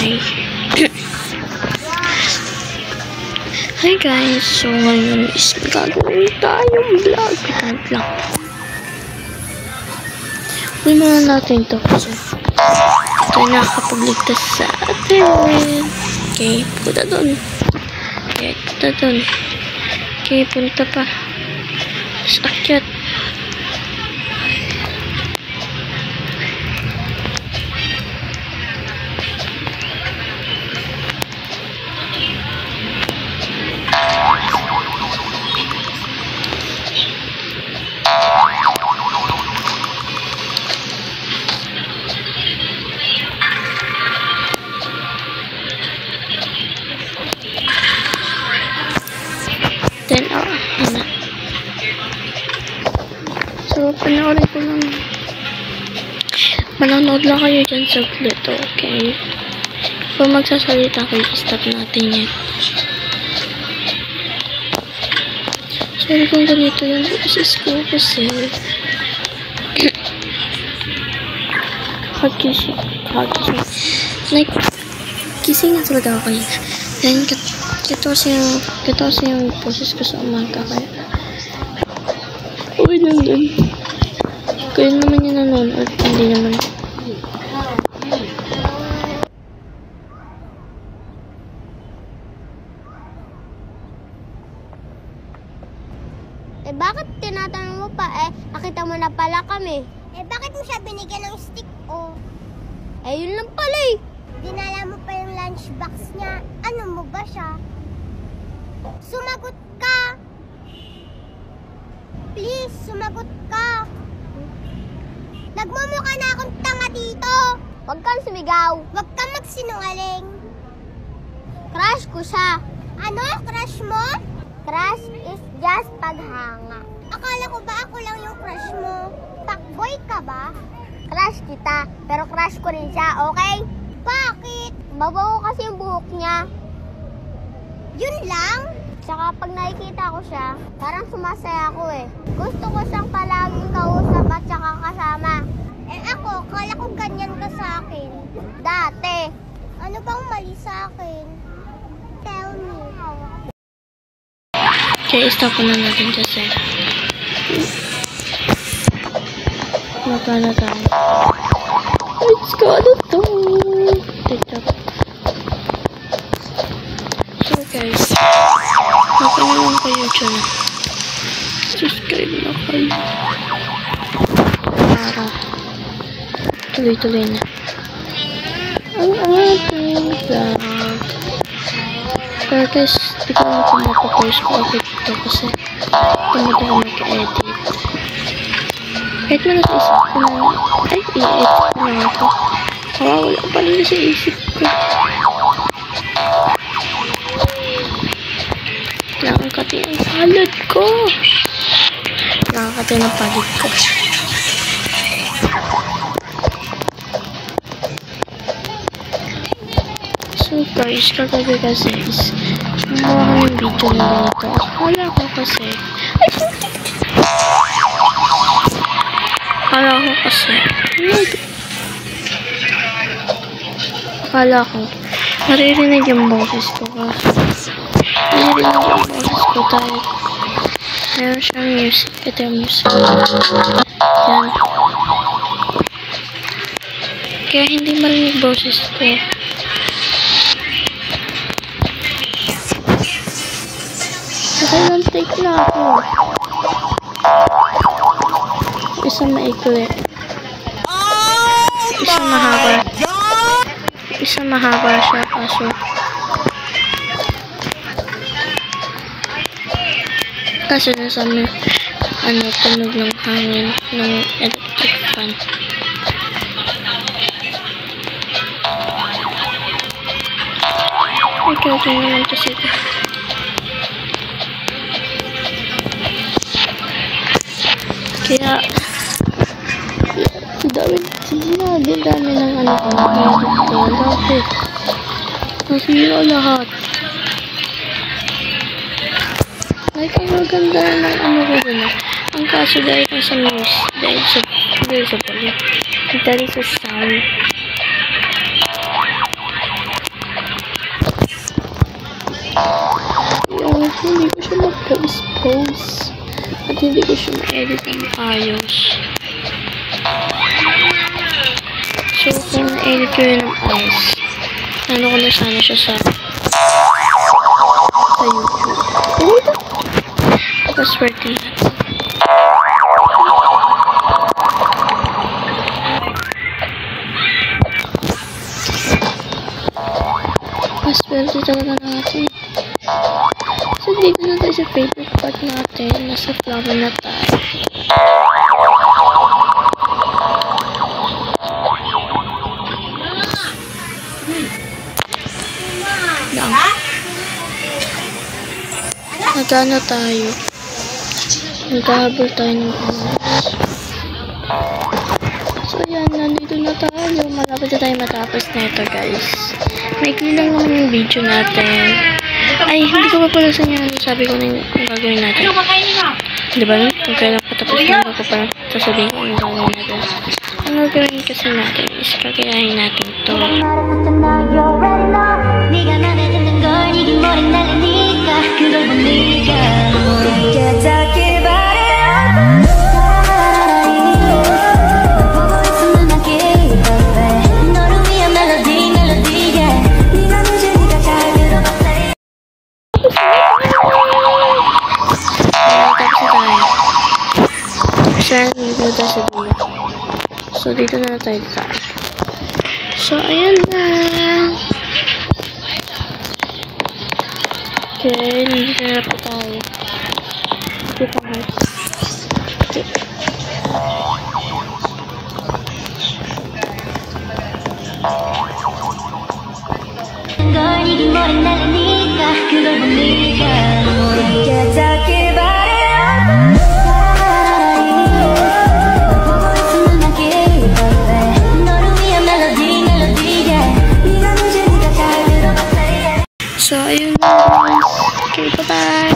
Okay. Hi guys, so ngayon is gagawin tayong vlog. Wait lang. Huwag muna natin ito kasi ito ay nakakapagligtas sa atin. Okay, punta dun. Okay, punta dun. Okay, punta pa. Mas akyat. So, panoorin ko lang. Manonood lang kayo dyan sa plito, okay? Kung magsasalita kayo, stop natin yan. Sorry kung ganito yung boses ko kasi gising na talaga ako yun. Then, kasi yung boses ko sa umaga kaya okay lang yun. Kaya naman yung nanonood, hindi naman. Bakit tinatanong mo pa? Nakita mo na pala kami. Bakit mo siya binigyan ng stick, yun lang pala Dinala mo pa yung lunchbox niya. Ano mo ba siya? Sumagot ka! Please, sumagot ka! Nagmumukha na akong tanga dito! Huwag kang sumigaw! Huwag kang magsinungaling! Crush ko siya! Ano? Crush mo? Crush is just paghanga. Akala ko ba ako lang yung crush mo? Fuckboy ka ba? Crush kita, pero crush ko rin siya, okay? Bakit? Babaw kasi yung buhok niya. Yun lang? Tsaka pag nakikita ko siya, parang sumasaya ako Gusto ko siyang palaging kausap at tsaka kasama. Ako, kala ko ganyan ka sa akin. Dati. Ano bang mali sa akin? Tell me. Okay, stop na natin kasi magkana tayo. Let's go na to. So guys, naman kayo dyan. Subscribe na kayo para tuloy-tuloy na ang ating vlog. Pero guys, di ko na kung mapapost ko ako dito kasi tamad ako mag-edit. Kahit mo nasa isip ko na i-edit ko na ako. Wala pa rin sa isip ko. Nakakati ang palad ko. Nakakati ng palad ko. So guys, kagabi kasi is gumawa kami ng video na ganito. Akala ko kasi naririnig yung boses ko kasi naririnig yung boses ko dahil meron siyang music. Ito yung music. Yan. Kaya hindi marinig boses ko. Nakailang take na ako. Isang maikli. Isang mahaba. Isang mahaba siya kaso nasa may tunog ng hangin ng electric fan. Okay, ito naman kasi ito. Kaya dami ng bakit? Nasira lahat. Like, ang maganda ng ko dun Ang kaso dahil sa news, dahil sa sound. hindi ko siya mag-post at hindi ko siya ma-edit ng ayos. So, kung na-edit ko yun ng ayos, ano ko na sana siya sa YouTube. Password din natin. Password din talaga natin. So, dito na tayo sa favorite part natin. Nasa flower na tayo. Nagano tayo. Naghahabol tayo ng oras. So, ayan. Nandito na tayo. Malapit na tayo matapos na ito, guys. Maikli lang naman yung video natin. Ay, hindi ko pa pala sa inyo sabi ko na yung gagawin natin. Diba nun? Kung kailan patapos na ako parang sasabihin ko yung gagawin natin. Ang gagawin kasi natin is kakayahin natin ito. So, dito na tayo tayo. So, ayan na. Okay, dito na po tayo. Dito na. Okay. So, ayun na. Okay, bye-bye.